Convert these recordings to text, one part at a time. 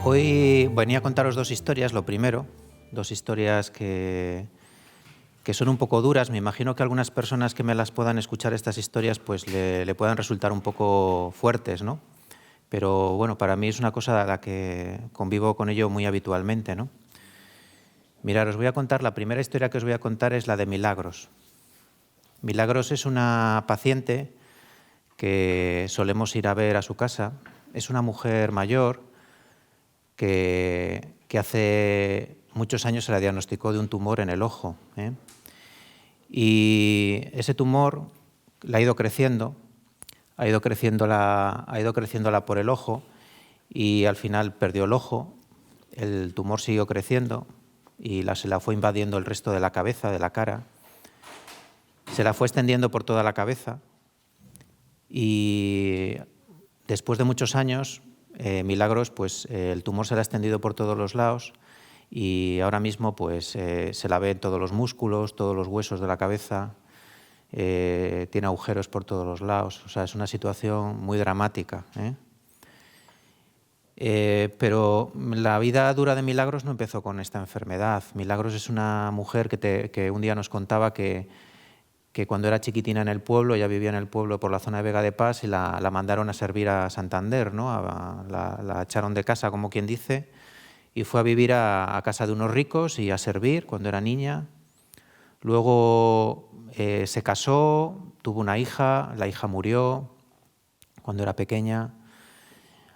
Hoy venía a contaros dos historias, lo primero, dos historias que son un poco duras. Me imagino que algunas personas que me las puedan escuchar estas historias pues le puedan resultar un poco fuertes, ¿no? Pero bueno, para mí es una cosa a la que convivo con ello muy habitualmente, ¿no? Mirad, os voy a contar, la primera historia que os voy a contar es la de Milagros. Milagros es una paciente que solemos ir a ver a su casa. Es una mujer mayor que hace muchos años se la diagnosticó de un tumor en el ojo, ¿eh? Y ese tumor la ha ido creciendo, ha ido creciéndola por el ojo y al final perdió el ojo, el tumor siguió creciendo y se la fue invadiendo el resto de la cabeza, de la cara, se la fue extendiendo por toda la cabeza y después de muchos años, Milagros, pues el tumor se la ha extendido por todos los lados y ahora mismo pues se la ve en todos los músculos, todos los huesos de la cabeza, tiene agujeros por todos los lados, o sea, es una situación muy dramática, ¿eh? Pero la vida dura de Milagros no empezó con esta enfermedad. Milagros es una mujer que un día nos contaba que cuando era chiquitina en el pueblo, ella vivía en el pueblo por la zona de Vega de Paz y la mandaron a servir a Santander, ¿no? La echaron de casa, como quien dice, y fue a vivir a casa de unos ricos y a servir cuando era niña. Luego se casó, tuvo una hija, la hija murió cuando era pequeña.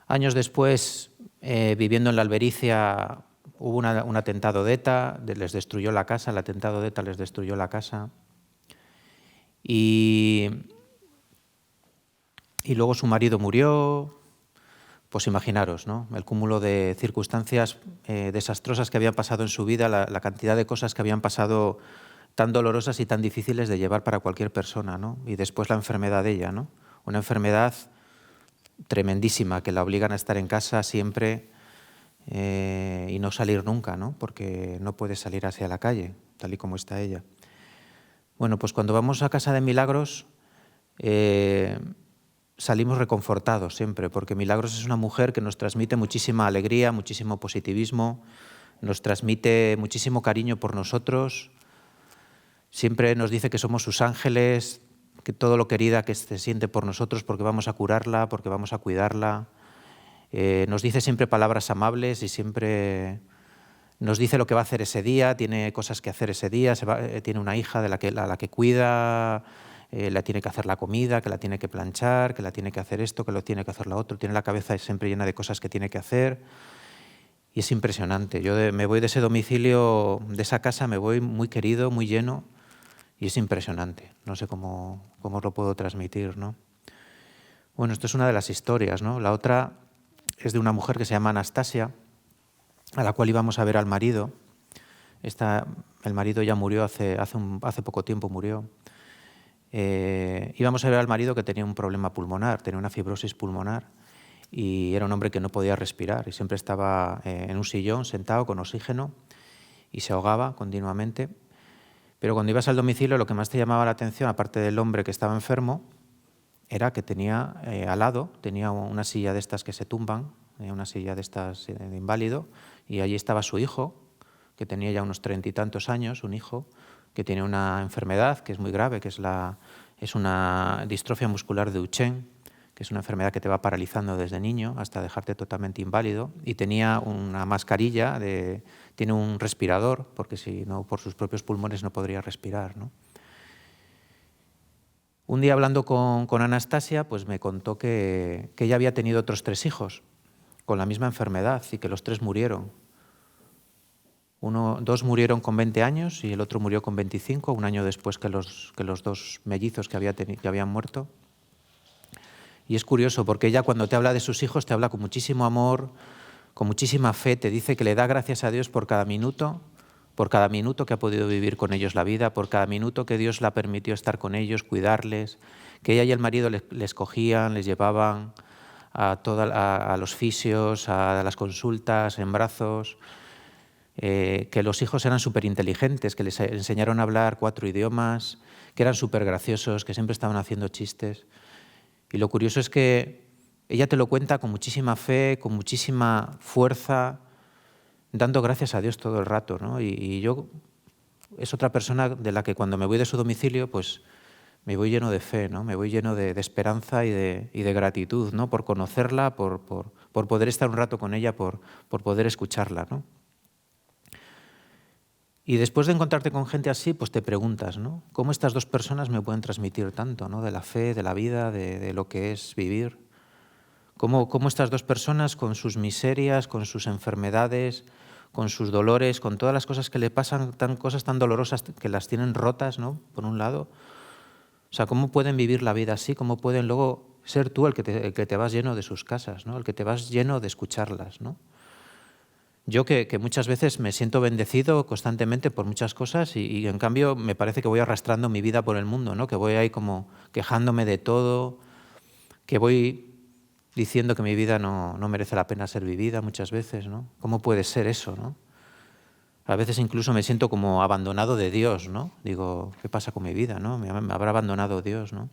Años después, viviendo en la Albericia, hubo un atentado de ETA, les destruyó la casa, el atentado de ETA les destruyó la casa. Y luego su marido murió. Pues imaginaros, ¿no? El cúmulo de circunstancias desastrosas que habían pasado en su vida, la cantidad de cosas que habían pasado tan dolorosas y tan difíciles de llevar para cualquier persona, ¿no? Y después la enfermedad de ella, ¿no? Una enfermedad tremendísima que la obligan a estar en casa siempre y no salir nunca, ¿no? Porque no puede salir hacia la calle, tal y como está ella. Bueno, pues cuando vamos a casa de Milagros salimos reconfortados siempre, porque Milagros es una mujer que nos transmite muchísima alegría, muchísimo positivismo, nos transmite muchísimo cariño por nosotros, siempre nos dice que somos sus ángeles, que todo lo querida que se siente por nosotros porque vamos a curarla, porque vamos a cuidarla. Nos dice siempre palabras amables y siempre nos dice lo que va a hacer ese día, tiene cosas que hacer ese día, tiene una hija de la que cuida, la tiene que hacer la comida, que la tiene que planchar, que la tiene que hacer esto, que lo tiene que hacer lo otro, tiene la cabeza siempre llena de cosas que tiene que hacer y es impresionante. Yo me voy de ese domicilio, de esa casa, me voy muy querido, muy lleno y es impresionante. No sé cómo os lo puedo transmitir, ¿no? Bueno, esto es una de las historias, ¿no? La otra es de una mujer que se llama Anastasia, a la cual íbamos a ver al marido. El marido ya murió, hace poco tiempo murió. Íbamos a ver al marido que tenía un problema pulmonar, tenía una fibrosis pulmonar y era un hombre que no podía respirar y siempre estaba en un sillón sentado con oxígeno y se ahogaba continuamente. Pero cuando ibas al domicilio lo que más te llamaba la atención, aparte del hombre que estaba enfermo, era que tenía al lado, tenía una silla de estas que se tumban, una silla de estas de inválido, y allí estaba su hijo, que tenía ya unos 30 y tantos años, un hijo que tiene una enfermedad que es muy grave, que es una distrofia muscular de Duchenne, que es una enfermedad que te va paralizando desde niño hasta dejarte totalmente inválido, y tenía una mascarilla, tiene un respirador, porque si no, por sus propios pulmones no podría respirar, ¿no? Un día hablando con Anastasia, pues me contó que ella había tenido otros 3 hijos con la misma enfermedad y que los 3 murieron. 2 murieron con 20 años y el otro murió con 25, un año después que los 2 mellizos que habían muerto. Y es curioso porque ella cuando te habla de sus hijos te habla con muchísimo amor, con muchísima fe, te dice que le da gracias a Dios por cada minuto que ha podido vivir con ellos la vida, por cada minuto que Dios la permitió estar con ellos, cuidarles, que ella y el marido les cogían, les llevaban a los fisios, a las consultas, en brazos, que los hijos eran súper inteligentes, que les enseñaron a hablar 4 idiomas, que eran súper graciosos, que siempre estaban haciendo chistes. Y lo curioso es que ella te lo cuenta con muchísima fe, con muchísima fuerza, dando gracias a Dios todo el rato, ¿no? Y yo es otra persona de la que cuando me voy de su domicilio, pues me voy lleno de fe, ¿no? Me voy lleno de esperanza y de gratitud, ¿no? Por conocerla, por poder estar un rato con ella, por poder escucharla, ¿no? Y después de encontrarte con gente así, pues te preguntas, ¿no? ¿Cómo estas dos personas me pueden transmitir tanto, ¿no? De la fe, de la vida, de lo que es vivir. ¿Cómo estas dos personas, con sus miserias, con sus enfermedades, con sus dolores, con todas las cosas que le pasan, cosas tan dolorosas que las tienen rotas, ¿no? Por un lado. O sea, ¿cómo pueden vivir la vida así? ¿Cómo pueden luego ser tú el que te vas lleno de sus casas, ¿no? El que te vas lleno de escucharlas, ¿no? Yo que muchas veces me siento bendecido constantemente por muchas cosas y en cambio me parece que voy arrastrando mi vida por el mundo, ¿no? Que voy ahí como quejándome de todo, que voy diciendo que mi vida no merece la pena ser vivida muchas veces, ¿no? ¿Cómo puede ser eso, no? A veces incluso me siento como abandonado de Dios, ¿no? Digo, ¿qué pasa con mi vida, no? Me habrá abandonado Dios, ¿no?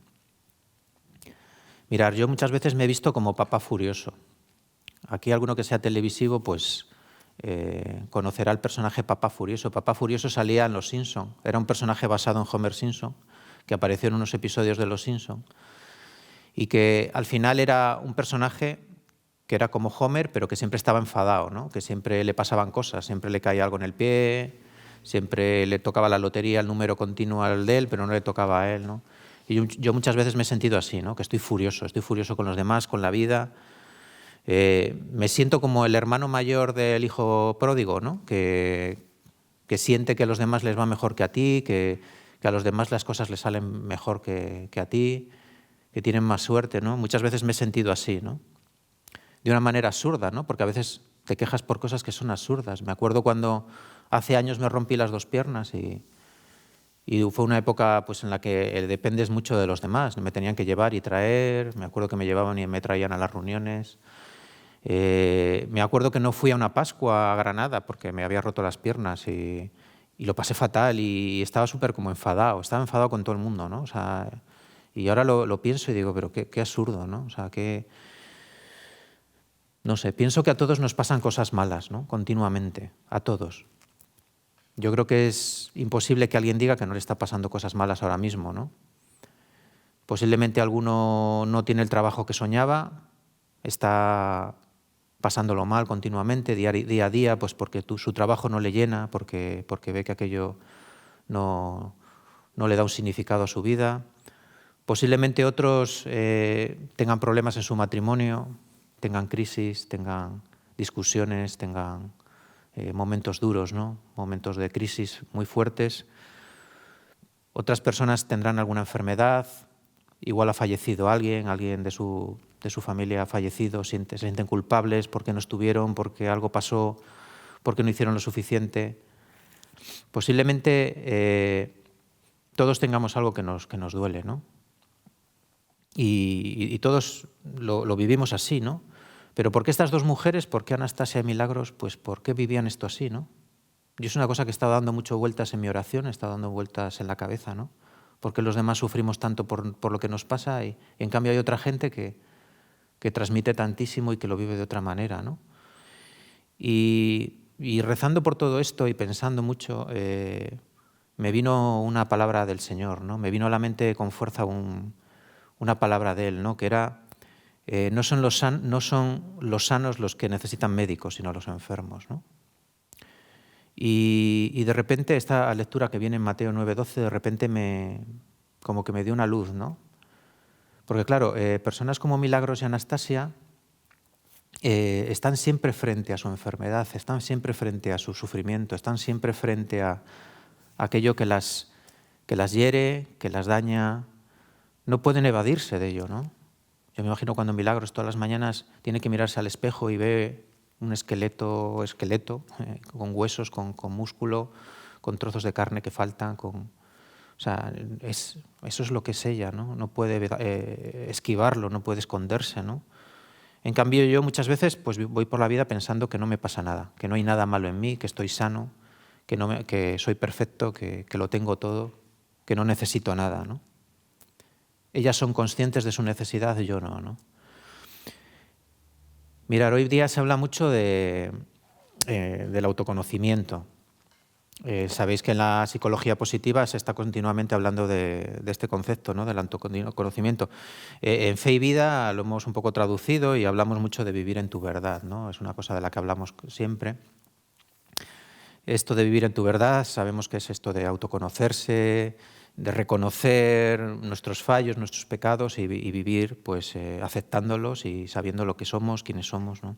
Mirar, yo muchas veces me he visto como papá furioso. Aquí alguno que sea televisivo, pues conocerá el personaje Papá Furioso. Papá Furioso salía en Los Simpson. Era un personaje basado en Homer Simpson, que apareció en unos episodios de Los Simpson. Y que al final era un personaje que era como Homer, pero que siempre estaba enfadado, ¿no? Que siempre le pasaban cosas, siempre le caía algo en el pie, siempre le tocaba la lotería, el número continuo al de él, pero no le tocaba a él, ¿no? Y yo muchas veces me he sentido así, ¿no? Que estoy furioso con los demás, con la vida. Me siento como el hermano mayor del hijo pródigo, ¿no? Que siente que a los demás les va mejor que a ti, que a los demás las cosas les salen mejor que a ti, que tienen más suerte, ¿no? Muchas veces me he sentido así, ¿no? De una manera absurda, ¿no? Porque a veces te quejas por cosas que son absurdas. Me acuerdo cuando hace años me rompí las 2 piernas y fue una época pues, en la que dependes mucho de los demás. Me tenían que llevar y traer, me acuerdo que me llevaban y me traían a las reuniones. Me acuerdo que no fui a una Pascua a Granada porque me había roto las piernas y lo pasé fatal y estaba súper como enfadado. Estaba enfadado con todo el mundo, ¿no? O sea, y ahora lo pienso y digo, pero qué absurdo, ¿no? O sea, no sé, pienso que a todos nos pasan cosas malas, ¿no? Continuamente, a todos. Yo creo que es imposible que alguien diga que no le está pasando cosas malas ahora mismo, ¿no? Posiblemente alguno no tiene el trabajo que soñaba, está pasándolo mal continuamente, día a día, pues porque su trabajo no le llena, porque ve que aquello no le da un significado a su vida. Posiblemente otros tengan problemas en su matrimonio, tengan crisis, tengan discusiones, tengan momentos duros, ¿no? Momentos de crisis muy fuertes. Otras personas tendrán alguna enfermedad, igual ha fallecido alguien de su familia ha fallecido, se sienten culpables porque no estuvieron, porque algo pasó, porque no hicieron lo suficiente. Posiblemente todos tengamos algo que nos duele, ¿no? Y todos lo vivimos así, ¿no? Pero ¿por qué estas dos mujeres, por qué Anastasia y Milagros, pues por qué vivían esto así, ¿no? Yo es una cosa que he estado dando muchas vueltas en mi oración, he estado dando vueltas en la cabeza, ¿no? ¿Por qué los demás sufrimos tanto por lo que nos pasa y en cambio hay otra gente que transmite tantísimo y que lo vive de otra manera, ¿no? Y rezando por todo esto y pensando mucho, me vino una palabra del Señor, ¿no? Me vino a la mente con fuerza una palabra de Él, ¿no? Que era, no son los sanos los que necesitan médicos, sino los enfermos, ¿no? Y de repente esta lectura que viene en Mateo 9:12, de repente como que me dio una luz, ¿no? Porque claro, personas como Milagros y Anastasia están siempre frente a su enfermedad, están siempre frente a su sufrimiento, están siempre frente a aquello que las hiere, que las daña. No pueden evadirse de ello, ¿no? Yo me imagino cuando Milagros todas las mañanas tiene que mirarse al espejo y ve un esqueleto, con huesos, con músculo, con trozos de carne que faltan, o sea, eso es lo que es ella, ¿no? No puede esquivarlo, no puede esconderse, ¿no? En cambio yo muchas veces pues voy por la vida pensando que no me pasa nada, que no hay nada malo en mí, que estoy sano, que soy perfecto, que lo tengo todo, que no necesito nada, ¿no? Ellas son conscientes de su necesidad y yo no, ¿no? Mirar, hoy día se habla mucho del autoconocimiento. Sabéis que en la psicología positiva se está continuamente hablando de este concepto, ¿no? Del autoconocimiento. En Fe y Vida lo hemos un poco traducido y hablamos mucho de vivir en tu verdad, ¿no? Es una cosa de la que hablamos siempre. Esto de vivir en tu verdad, sabemos que es esto de autoconocerse, de reconocer nuestros fallos, nuestros pecados y vivir pues, aceptándolos y sabiendo lo que somos, quiénes somos, ¿no?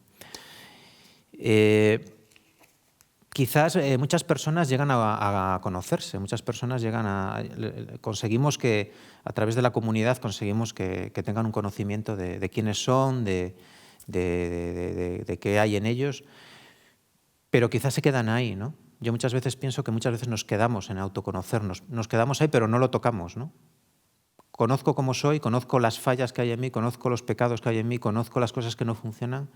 Quizás muchas personas llegan a conocerse, muchas personas conseguimos que a través de la comunidad conseguimos que tengan un conocimiento de quiénes son, de qué hay en ellos, pero quizás se quedan ahí, ¿no? Yo muchas veces pienso que muchas veces nos quedamos en autoconocernos, nos quedamos ahí pero no lo tocamos, ¿no? Conozco cómo soy, conozco las fallas que hay en mí, conozco los pecados que hay en mí, conozco las cosas que no funcionan,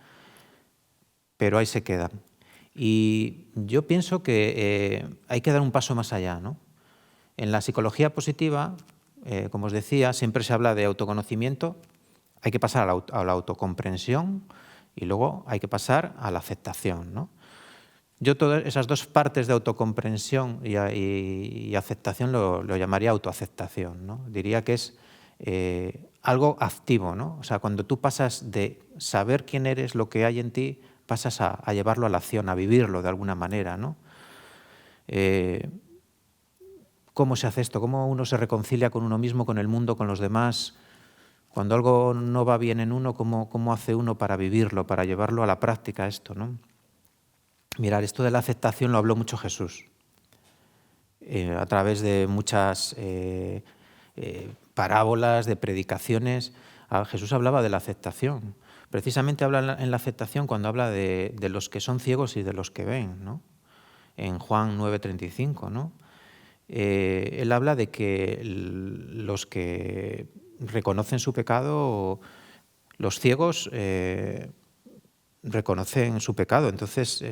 pero ahí se quedan. Y yo pienso que hay que dar un paso más allá, ¿no? En la psicología positiva, como os decía, siempre se habla de autoconocimiento, hay que pasar a la autocomprensión y luego hay que pasar a la aceptación, ¿no? Yo todas esas dos partes de autocomprensión y aceptación lo llamaría autoaceptación, ¿no? Diría que es algo activo, ¿no? O sea, cuando tú pasas de saber quién eres, lo que hay en ti, pasas a llevarlo a la acción, a vivirlo de alguna manera, ¿no? ¿Cómo se hace esto? ¿Cómo uno se reconcilia con uno mismo, con el mundo, con los demás? Cuando algo no va bien en uno, ¿cómo hace uno para vivirlo, para llevarlo a la práctica esto, ¿no? Mirad, esto de la aceptación lo habló mucho Jesús, a través de muchas parábolas, de predicaciones. Jesús hablaba de la aceptación. Precisamente habla en la aceptación cuando habla de los que son ciegos y de los que ven, ¿no? En Juan 9:35, ¿no? Él habla de que los que reconocen su pecado, los ciegos reconocen su pecado, entonces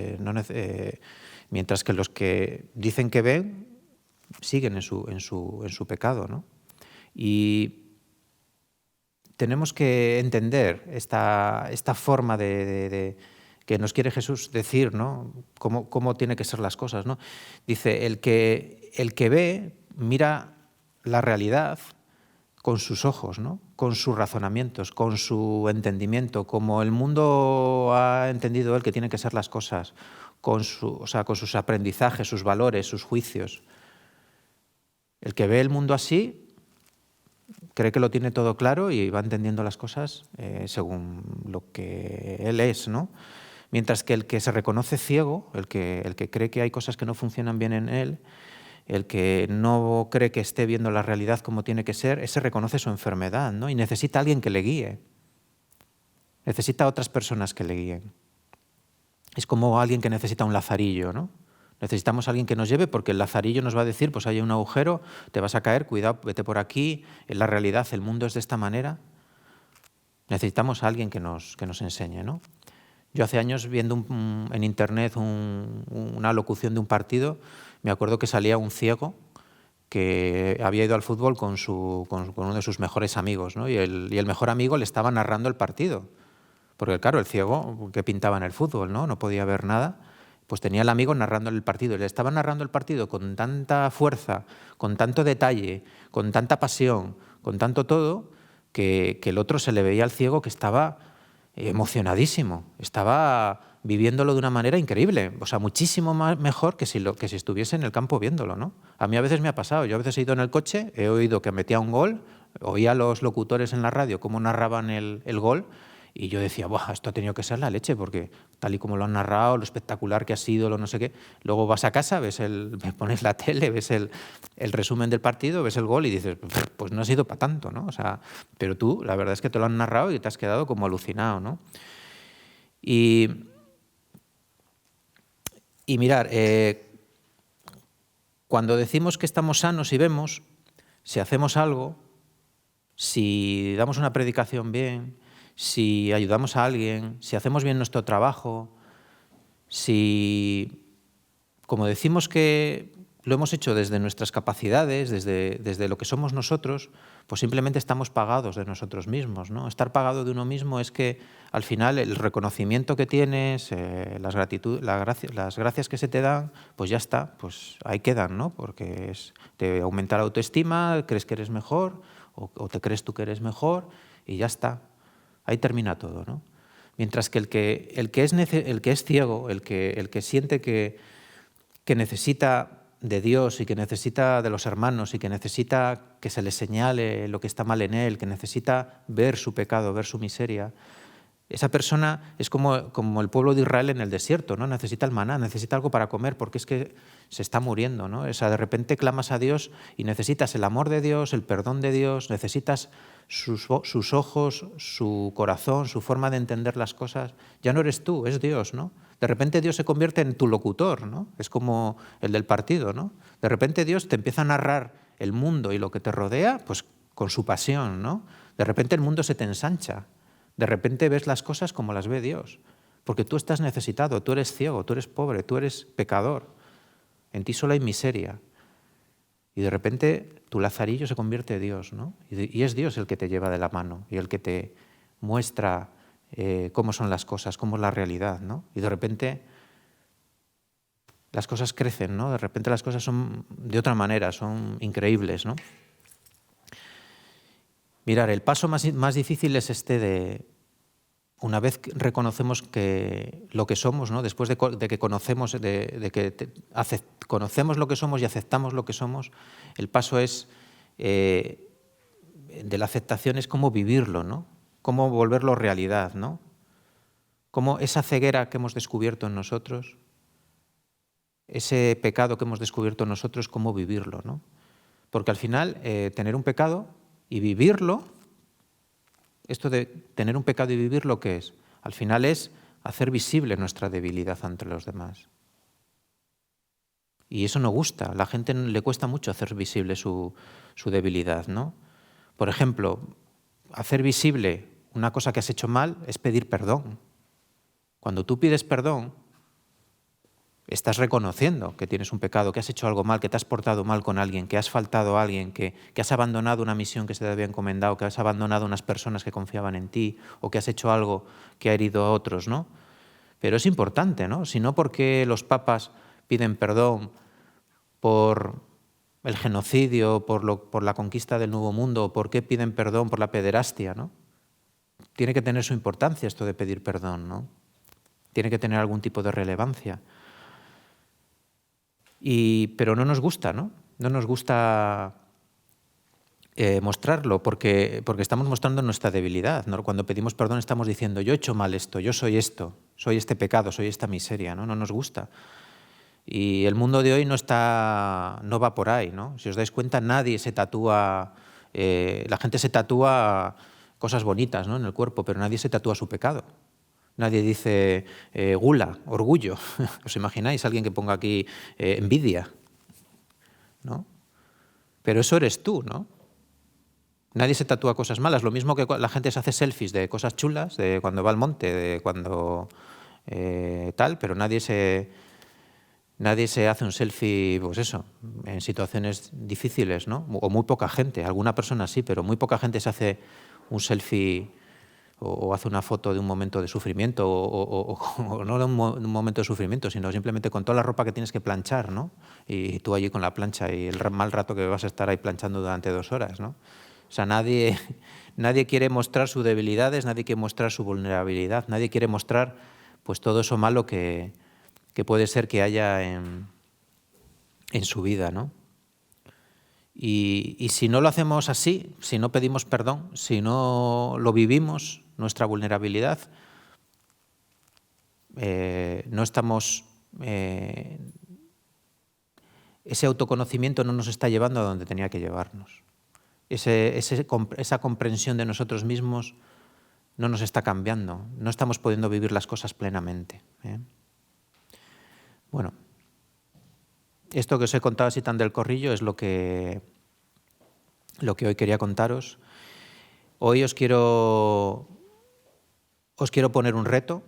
mientras que los que dicen que ven siguen en su pecado, ¿no? Y tenemos que entender esta forma que nos quiere Jesús decir, ¿no? Cómo tienen que ser las cosas, ¿no? Dice, el que ve mira la realidad con sus ojos, ¿no? Con sus razonamientos, con su entendimiento, como el mundo ha entendido él que tienen que ser las cosas, con sus aprendizajes, sus valores, sus juicios. El que ve el mundo así cree que lo tiene todo claro y va entendiendo las cosas según lo que él es, ¿no? Mientras que el que se reconoce ciego, el que cree que hay cosas que no funcionan bien en él, el que no cree que esté viendo la realidad como tiene que ser, ese reconoce su enfermedad, ¿no? Y necesita a alguien que le guíe. Necesita a otras personas que le guíen. Es como alguien que necesita un lazarillo, ¿no? Necesitamos a alguien que nos lleve porque el lazarillo nos va a decir, pues hay un agujero, te vas a caer, cuidado, vete por aquí, en la realidad el mundo es de esta manera. Necesitamos a alguien que nos enseñe, ¿no? Yo hace años viendo en internet una locución de un partido, me acuerdo que salía un ciego que había ido al fútbol con uno de sus mejores amigos, ¿no? Y el mejor amigo le estaba narrando el partido. Porque claro, el ciego que pintaba en el fútbol, ¿no? No podía ver nada. Pues tenía el amigo narrando el partido. Y le estaba narrando el partido con tanta fuerza, con tanto detalle, con tanta pasión, con tanto todo, que el otro se le veía al ciego que estaba emocionadísimo. Estaba viviéndolo de una manera increíble. O sea, muchísimo mejor que si estuviese en el campo viéndolo, ¿no? A mí a veces me ha pasado. Yo a veces he ido en el coche, he oído que metía un gol, oía a los locutores en la radio cómo narraban el gol, y yo decía, ¡buah! Esto ha tenido que ser la leche, porque tal y como lo han narrado, lo espectacular que ha sido, lo no sé qué. Luego vas a casa, pones la tele, ves el resumen del partido, ves el gol y dices, pues no ha sido para tanto, ¿no? O sea, pero tú, la verdad es que te lo han narrado y te has quedado como alucinado, ¿no? Y mirar, cuando decimos que estamos sanos y vemos, si hacemos algo, si damos una predicación bien, si ayudamos a alguien, si hacemos bien nuestro trabajo, si, como decimos que lo hemos hecho desde nuestras capacidades, desde lo que somos nosotros, pues simplemente estamos pagados de nosotros mismos, ¿no? Estar pagado de uno mismo es que al final el reconocimiento que tienes, las gracias que se te dan, pues ya está, pues ahí quedan, ¿no? Porque te aumenta la autoestima, crees que eres mejor o te crees tú que eres mejor y ya está. Ahí termina todo, ¿no? Mientras que el que es ciego, el que siente que necesita de Dios y que necesita de los hermanos y que necesita que se le señale lo que está mal en él, que necesita ver su pecado, ver su miseria, esa persona es como el pueblo de Israel en el desierto, ¿no? Necesita el maná, necesita algo para comer porque es que se está muriendo, ¿no? O sea, de repente clamas a Dios y necesitas el amor de Dios, el perdón de Dios, necesitas sus ojos, su corazón, su forma de entender las cosas. Ya no eres tú, es Dios, ¿no? De repente Dios se convierte en tu locutor, ¿no? Es como el del partido, ¿no? De repente Dios te empieza a narrar el mundo y lo que te rodea, pues con su pasión, ¿no? De repente el mundo se te ensancha. De repente ves las cosas como las ve Dios, porque tú estás necesitado, tú eres ciego, tú eres pobre, tú eres pecador. En ti solo hay miseria. Y de repente tu lazarillo se convierte en Dios, ¿no? Y es Dios el que te lleva de la mano y el que te muestra cómo son las cosas, cómo es la realidad, ¿no? Y de repente las cosas crecen, ¿no? De repente las cosas son de otra manera, son increíbles, ¿no? Mirar, el paso más difícil es una vez que reconocemos lo que somos, ¿no? Después de que conocemos, conocemos lo que somos y aceptamos lo que somos, el paso es de la aceptación es cómo vivirlo, ¿no? Cómo volverlo realidad, ¿no? Cómo esa ceguera que hemos descubierto en nosotros, ese pecado que hemos descubierto en nosotros, cómo vivirlo, ¿no? Porque al final tener un pecado y vivirlo, esto de tener un pecado y vivirlo, ¿qué es? Al final es hacer visible nuestra debilidad ante los demás. Y eso no gusta, a la gente le cuesta mucho hacer visible su debilidad, ¿no? Por ejemplo, hacer visible una cosa que has hecho mal es pedir perdón. Cuando tú pides perdón, estás reconociendo que tienes un pecado, que has hecho algo mal, que te has portado mal con alguien, que has faltado a alguien, que has abandonado una misión que se te había encomendado, que has abandonado unas personas que confiaban en ti o que has hecho algo que ha herido a otros, ¿no? Pero es importante, ¿no? Si no, ¿por qué los papas piden perdón por el genocidio, por la conquista del Nuevo Mundo? ¿Por qué piden perdón por la pederastia, ¿no? Tiene que tener su importancia esto de pedir perdón, ¿no? Tiene que tener algún tipo de relevancia. Pero no nos gusta, ¿no? No nos gusta mostrarlo porque estamos mostrando nuestra debilidad, ¿no? Cuando pedimos perdón estamos diciendo, yo he hecho mal esto, yo soy esto, soy este pecado, soy esta miseria, ¿no? No nos gusta. Y el mundo de hoy no va por ahí, ¿no? Si os dais cuenta, nadie se tatúa, la gente se tatúa cosas bonitas, ¿no? En el cuerpo, pero nadie se tatúa su pecado. Nadie dice gula, orgullo. ¿Os imagináis alguien que ponga aquí envidia? ¿No? Pero eso eres tú, ¿no? Nadie se tatúa cosas malas. Lo mismo que la gente se hace selfies de cosas chulas, de cuando va al monte, de cuando tal, pero nadie se hace un selfie, pues eso, en situaciones difíciles, ¿no? O muy poca gente. Alguna persona sí, pero muy poca gente se hace un selfie o hace una foto de un momento de sufrimiento, o no de un momento de sufrimiento, sino simplemente con toda la ropa que tienes que planchar, ¿no? Y tú allí con la plancha y el mal rato que vas a estar ahí planchando durante 2 horas, ¿no? O sea, nadie quiere mostrar sus debilidades, nadie quiere mostrar su vulnerabilidad, nadie quiere mostrar pues todo eso malo que puede ser que haya en su vida, ¿no? Y si no lo hacemos así, si no pedimos perdón, si no lo vivimos, nuestra vulnerabilidad, no estamos... ese autoconocimiento no nos está llevando a donde tenía que llevarnos. Esa comprensión de nosotros mismos no nos está cambiando, no estamos pudiendo vivir las cosas plenamente. Bueno, esto que os he contado así tan del corrillo es lo que hoy quería contaros. Hoy os quiero poner un reto,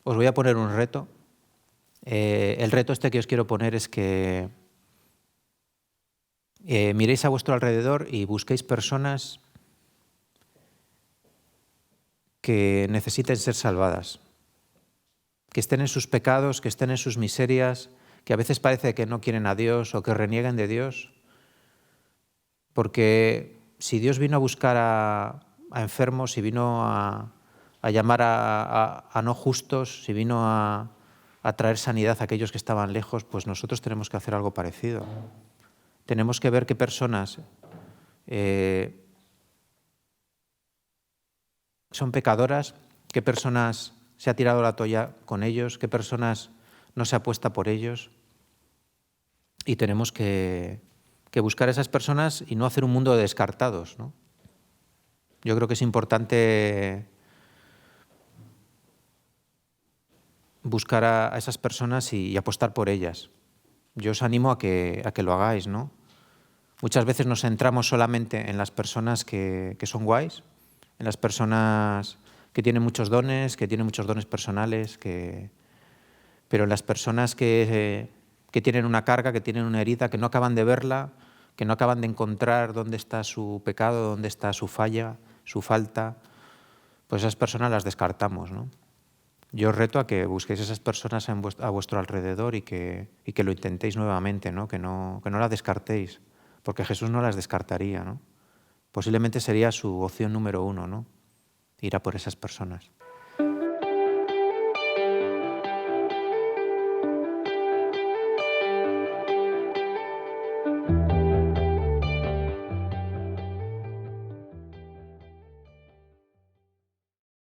os voy a poner un reto. El reto este que os quiero poner es que miréis a vuestro alrededor y busquéis personas que necesiten ser salvadas, que estén en sus pecados, que estén en sus miserias, que a veces parece que no quieren a Dios o que renieguen de Dios, porque si Dios vino a buscar a enfermos, si vino a llamar a no justos, si vino a traer sanidad a aquellos que estaban lejos, pues nosotros tenemos que hacer algo parecido. Tenemos que ver qué personas son pecadoras, qué personas se ha tirado la toalla con ellos, qué personas no se apuesta por ellos. Y tenemos que buscar a esas personas y no hacer un mundo de descartados, ¿no? Yo creo que es importante buscar a esas personas y apostar por ellas. Yo os animo a que lo hagáis, ¿no? Muchas veces nos centramos solamente en las personas que son guays, en las personas que tienen muchos dones personales, pero en las personas que tienen una carga, que tienen una herida, que no acaban de verla, que no acaban de encontrar dónde está su pecado, dónde está su falla, su falta, pues esas personas las descartamos, ¿no? Yo os reto a que busquéis esas personas a vuestro alrededor y que lo intentéis nuevamente, ¿no? Que no las descartéis, porque Jesús no las descartaría, ¿no? Posiblemente sería su opción número 1, ¿no? Ir a por esas personas.